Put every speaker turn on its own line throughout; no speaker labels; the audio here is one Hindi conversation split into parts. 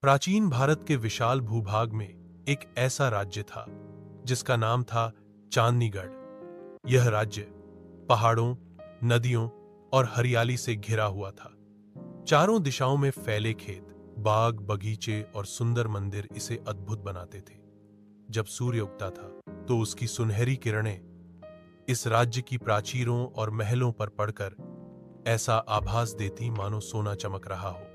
प्राचीन भारत के विशाल भूभाग में एक ऐसा राज्य था जिसका नाम था चांदनीगढ़। यह राज्य पहाड़ों, नदियों और हरियाली से घिरा हुआ था। चारों दिशाओं में फैले खेत, बाग, बगीचे और सुंदर मंदिर इसे अद्भुत बनाते थे। जब सूर्य उगता था तो उसकी सुनहरी किरणें इस राज्य की प्राचीरों और महलों पर पड़कर ऐसा आभास देती मानो सोना चमक रहा हो।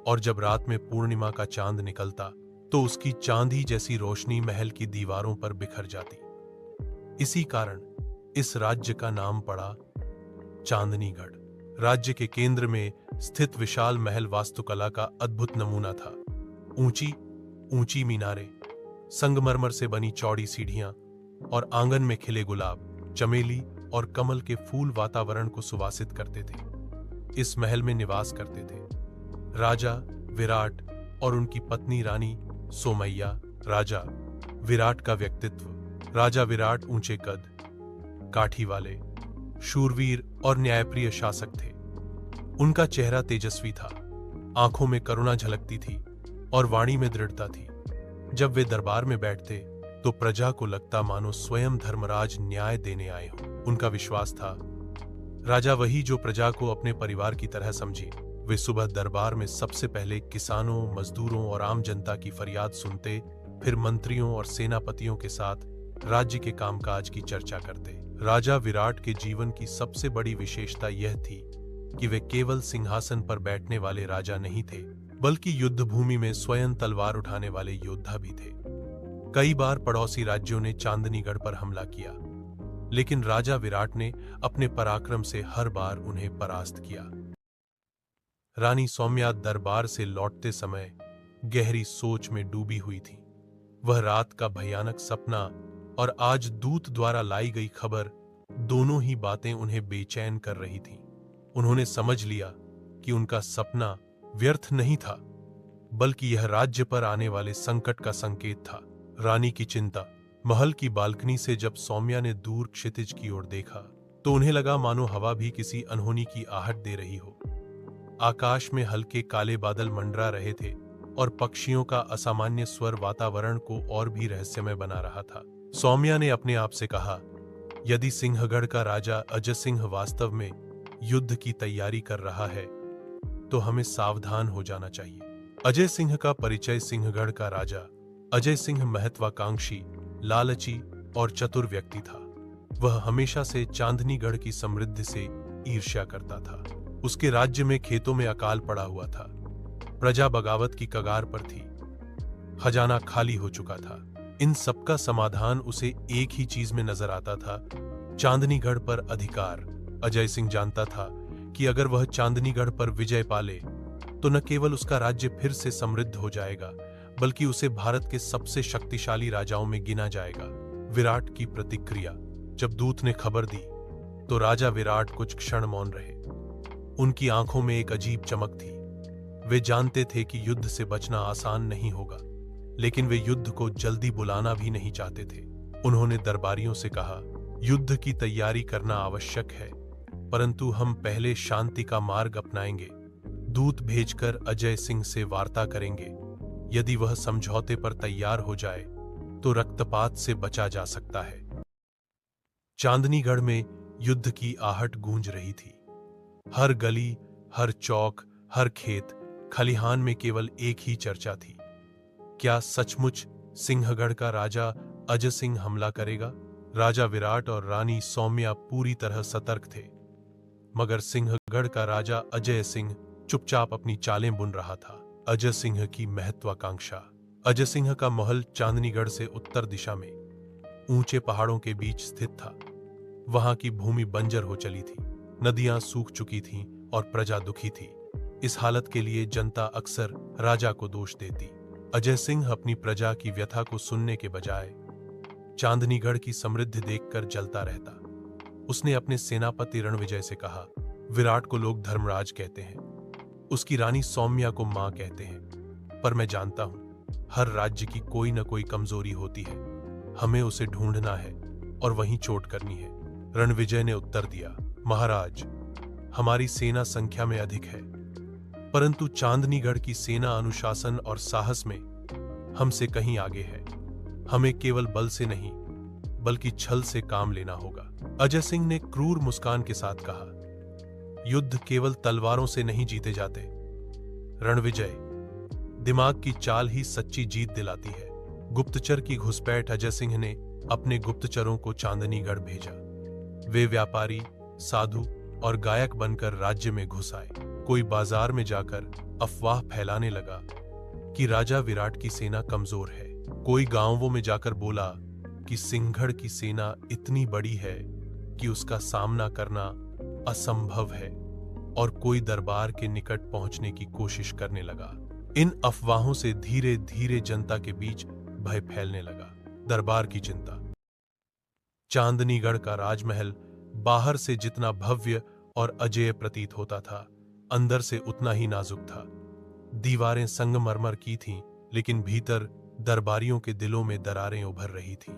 और जब रात में पूर्णिमा का चांद निकलता तो उसकी चांदी जैसी रोशनी महल की दीवारों पर बिखर जाती। इसी कारण इस राज्य का नाम पड़ा चांदनीगढ़। राज्य के केंद्र में स्थित विशाल महल वास्तुकला का अद्भुत नमूना था। ऊंची ऊंची मीनारें, संगमरमर से बनी चौड़ी सीढ़ियां और आंगन में खिले गुलाब, चमेली और कमल के फूल वातावरण को सुवासित करते थे। इस महल में निवास करते थे राजा विराट और उनकी पत्नी रानी सोमैया। राजा विराट का व्यक्तित्व। राजा विराट ऊंचे कद, काठी वाले, शूरवीर और न्यायप्रिय शासक थे। उनका चेहरा तेजस्वी था, आंखों में करुणा झलकती थी और वाणी में दृढ़ता थी। जब वे दरबार में बैठते तो प्रजा को लगता मानो स्वयं धर्मराज न्याय देने आए हों। उनका विश्वास था राजा वही जो प्रजा को अपने परिवार की तरह समझे। वे सुबह दरबार में सबसे पहले किसानों, मजदूरों और आम जनता की फरियाद सुनते, फिर मंत्रियों और सेनापतियों के साथ राज्य के कामकाज की चर्चा करते। राजा विराट के जीवन की सबसे बड़ी विशेषता यह थी कि वे केवल सिंहासन पर बैठने वाले राजा नहीं थे, बल्कि युद्ध भूमि में स्वयं तलवार उठाने वाले योद्धा भी थे। कई बार पड़ोसी राज्यों ने चांदनीगढ़ पर हमला किया, लेकिन राजा विराट ने अपने पराक्रम से हर बार उन्हें परास्त किया। रानी सौम्या दरबार से लौटते समय गहरी सोच में डूबी हुई थी। वह रात का भयानक सपना और आज दूत द्वारा लाई गई खबर, दोनों ही बातें उन्हें बेचैन कर रही थीं। उन्होंने समझ लिया कि उनका सपना व्यर्थ नहीं था, बल्कि यह राज्य पर आने वाले संकट का संकेत था। रानी की चिंता। महल की बालकनी से जब सौम्या ने दूर क्षितिज की ओर देखा तो उन्हें लगा मानो हवा भी किसी अनहोनी की आहट दे रही हो। आकाश में हल्के काले बादल मंडरा रहे थे और पक्षियों का असामान्य स्वर वातावरण को और भी रहस्यमय बना रहा था। सौम्या ने अपने आप से कहा, यदि सिंहगढ़ का राजा अजय सिंह वास्तव में युद्ध की तैयारी कर रहा है तो हमें सावधान हो जाना चाहिए। अजय सिंह का परिचय। सिंहगढ़ का राजा अजय सिंह महत्वाकांक्षी, लालची और चतुर व्यक्ति था। वह हमेशा से चांदनीगढ़ की समृद्धि से ईर्ष्या करता था। उसके राज्य में खेतों में अकाल पड़ा हुआ था, प्रजा बगावत की कगार पर थी, खजाना खाली हो चुका था। इन सबका समाधान उसे एक ही चीज में नजर आता था, चांदनीगढ़ पर अधिकार। अजय सिंह जानता था कि अगर वह चांदनीगढ़ पर विजय पाले तो न केवल उसका राज्य फिर से समृद्ध हो जाएगा, बल्कि उसे भारत के सबसे शक्तिशाली राजाओं में गिना जाएगा। विराट की प्रतिक्रिया। जब दूत ने खबर दी तो राजा विराट कुछ क्षण मौन रहे। उनकी आंखों में एक अजीब चमक थी। वे जानते थे कि युद्ध से बचना आसान नहीं होगा, लेकिन वे युद्ध को जल्दी बुलाना भी नहीं चाहते थे। उन्होंने दरबारियों से कहा, युद्ध की तैयारी करना आवश्यक है, परंतु हम पहले शांति का मार्ग अपनाएंगे। दूत भेजकर अजय सिंह से वार्ता करेंगे। यदि वह समझौते पर तैयार हो जाए तो रक्तपात से बचा जा सकता है। चांदनीगढ़ में युद्ध की आहट गूंज रही थी। हर गली, हर चौक, हर खेत, खलिहान में केवल एक ही चर्चा थी, क्या सचमुच सिंहगढ़ का राजा अजय सिंह हमला करेगा? राजा विराट और रानी सौम्या पूरी तरह सतर्क थे, मगर सिंहगढ़ का राजा अजय सिंह चुपचाप अपनी चालें बुन रहा था। अजय सिंह की महत्वाकांक्षा। अजय सिंह का महल चांदनीगढ़ से उत्तर दिशा में ऊंचे पहाड़ों के बीच स्थित था। वहां की भूमि बंजर हो चली थी, नदियां सूख चुकी थीं और प्रजा दुखी थी। इस हालत के लिए जनता अक्सर राजा को दोष देती। अजय सिंह अपनी प्रजा की व्यथा को सुनने के बजाय चांदनीगढ़ की समृद्धि देखकर जलता रहता। उसने अपने सेनापति रणविजय से कहा, विराट को लोग धर्मराज कहते हैं, उसकी रानी सौम्या को मां कहते हैं, पर मैं जानता हूं हर राज्य की कोई न कोई कमजोरी होती है। हमें उसे ढूंढना है और वहीं चोट करनी है। रणविजय ने उत्तर दिया, महाराज, हमारी सेना संख्या में अधिक है, परंतु चांदनीगढ़ की सेना अनुशासन और साहस में हमसे कहीं आगे है। हमें केवल बल से नहीं बल्कि छल से काम लेना होगा। अजय सिंह ने क्रूर मुस्कान के साथ कहा, युद्ध केवल तलवारों से नहीं जीते जाते। रणविजय, दिमाग की चाल ही सच्ची जीत दिलाती है। गुप्तचर की घुसपैठ। अजय सिंह ने अपने गुप्तचरों को चांदनीगढ़ भेजा। वे व्यापारी, साधु और गायक बनकर राज्य में घुस आए। कोई बाजार में जाकर अफवाह फैलाने लगा कि राजा विराट की सेना कमजोर है। कोई गांवों में जाकर बोला कि सिंहगढ़ की सेना इतनी बड़ी है कि उसका सामना करना असंभव है, और कोई दरबार के निकट पहुंचने की कोशिश करने लगा। इन अफवाहों से धीरे धीरे जनता के बीच भय फैलने लगा। दरबार की चिंता। चांदनीगढ़ का राजमहल बाहर से जितना भव्य और अजेय प्रतीत होता था, अंदर से उतना ही नाजुक था। दीवारें संगमरमर की थीं, लेकिन भीतर दरबारियों के दिलों में दरारें उभर रही थीं।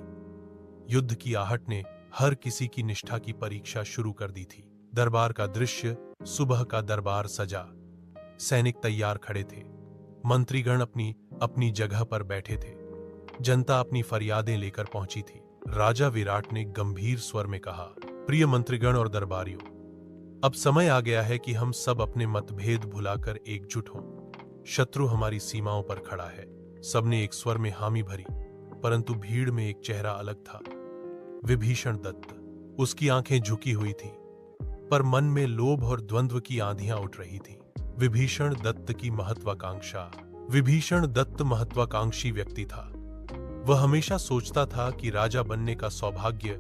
युद्ध की आहट ने हर किसी की निष्ठा की परीक्षा शुरू कर दी थी। दरबार का दृश्य। सुबह का दरबार सजा, सैनिक तैयार खड़े थे, मंत्रीगण अपनी अपनी जगह पर बैठे थे, जनता अपनी फरियादें लेकर पहुंची थी। राजा विराट ने गंभीर स्वर में कहा, प्रिय मंत्रीगण और दरबारियों, अब समय आ गया है कि हम सब अपने मतभेद भुलाकर एकजुट हों। शत्रु हमारी सीमाओं पर खड़ा है। सबने एक स्वर में हामी भरी, परंतु भीड़ में एक चेहरा अलग था, विभीषण दत्त। उसकी आंखें झुकी हुई थीं, पर मन में लोभ और द्वंद्व की आंधियां उठ रही थीं। विभीषण दत्त महत्वाकांक्षी व्यक्ति था। वह हमेशा सोचता था कि राजा बनने का सौभाग्य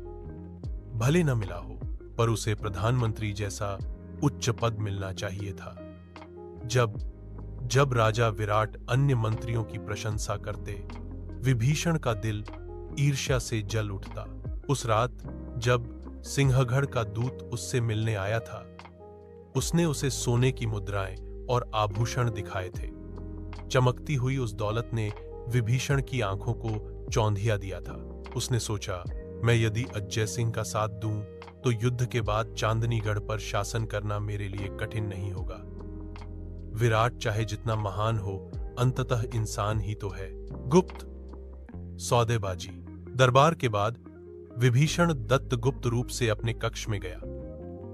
भले न मिला हो, पर उसे प्रधानमंत्री जैसा उच्च पद मिलना चाहिए था। जब राजा विराट अन्य मंत्रियों की प्रशंसा करते, विभीषण का दिल ईर्ष्या से जल उठता। उस रात जब सिंहगढ़ का दूत उससे मिलने आया था, उसने उसे सोने की मुद्राएं और आभूषण दिखाए थे। चमकती हुई उस दौलत ने विभीषण की आंखों को चौंधिया दिया था। उसने सोचा, मैं यदि अजय सिंह का साथ दूं तो युद्ध के बाद चांदनीगढ़ पर शासन करना मेरे लिए कठिन नहीं होगा। विराट चाहे जितना महान हो, अंततः इंसान ही तो है। गुप्त सौदेबाजी। दरबार के बाद विभीषण दत्त गुप्त रूप से अपने कक्ष में गया।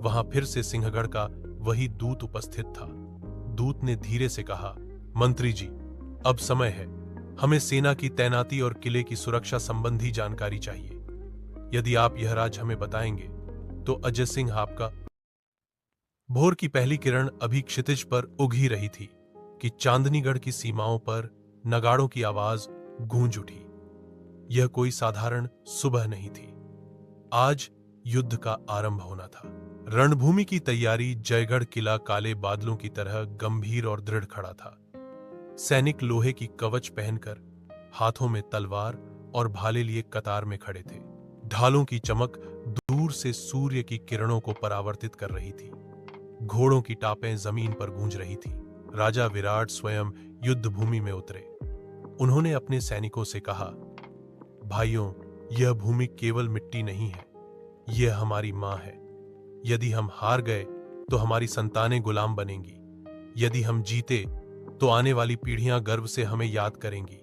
वहां फिर से सिंहगढ़ का वही दूत उपस्थित था। दूत ने धीरे से कहा, मंत्री जी, अब समय है। हमें सेना की तैनाती और किले की सुरक्षा संबंधी जानकारी चाहिए। यदि आप यह राज हमें बताएंगे तो अजय सिंह आपका। भोर की पहली किरण अभी क्षितिज पर उग ही रही थी कि चांदनीगढ़ की सीमाओं पर नगाड़ों की आवाज गूंज उठी। यह कोई साधारण सुबह नहीं थी। आज युद्ध का आरंभ होना था। रणभूमि की तैयारी। जयगढ़ किला काले बादलों की तरह गंभीर और दृढ़ खड़ा था। सैनिक लोहे की कवच पहनकर, हाथों में तलवार और भाले लिए कतार में खड़े थे। ढालों की चमक दूर से सूर्य की किरणों को परावर्तित कर रही थी। घोड़ों की टापें जमीन पर गूंज रही थीं। राजा विराट स्वयं युद्ध भूमि में उतरे। उन्होंने अपने सैनिकों से कहा, भाइयों, यह भूमि केवल मिट्टी नहीं है, यह हमारी मां है। यदि हम हार गए तो हमारी संतानें गुलाम बनेंगी। यदि हम जीते तो आने वाली पीढ़ियां गर्व से हमें याद करेंगी।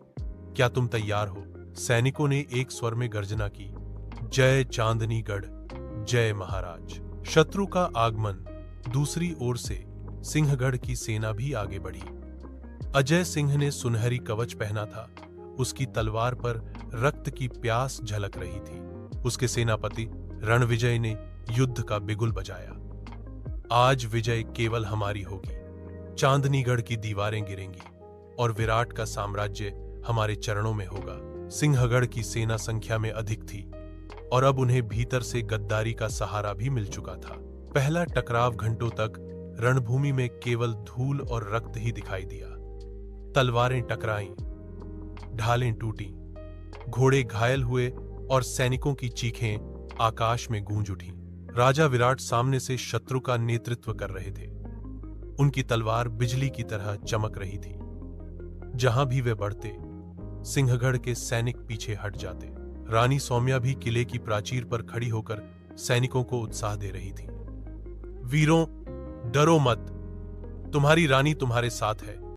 क्या तुम तैयार हो? सैनिकों ने एक स्वर में गर्जना की, जय चांदनीगढ़, जय महाराज। शत्रु का आगमन। दूसरी ओर से सिंहगढ़ की सेना भी आगे बढ़ी। अजय सिंह ने सुनहरी कवच पहना था। उसकी तलवार पर रक्त की प्यास झलक रही थी। उसके सेनापति रणविजय ने युद्ध का बिगुल बजाया। आज विजय केवल हमारी होगी। चांदनीगढ़ की दीवारें गिरेंगी और विराट का साम्राज्य हमारे चरणों में होगा। सिंहगढ़ की सेना संख्या में अधिक थी और अब उन्हें भीतर से गद्दारी का सहारा भी मिल चुका था। पहला टकराव घंटों तक रणभूमि में केवल धूल और रक्त ही दिखाई दिया। तलवारें टकराईं, ढालें टूटी, घोड़े घायल हुए और सैनिकों की चीखें आकाश में गूंज उठी। राजा विराट सामने से शत्रु का नेतृत्व कर रहे थे। उनकी तलवार बिजली की तरह चमक रही थी। जहां भी वे बढ़ते, सिंहगढ़ के सैनिक पीछे हट जाते। रानी सौम्या भी किले की प्राचीर पर खड़ी होकर सैनिकों को उत्साह दे रही थी। वीरों, डरो मत, तुम्हारी रानी तुम्हारे साथ है।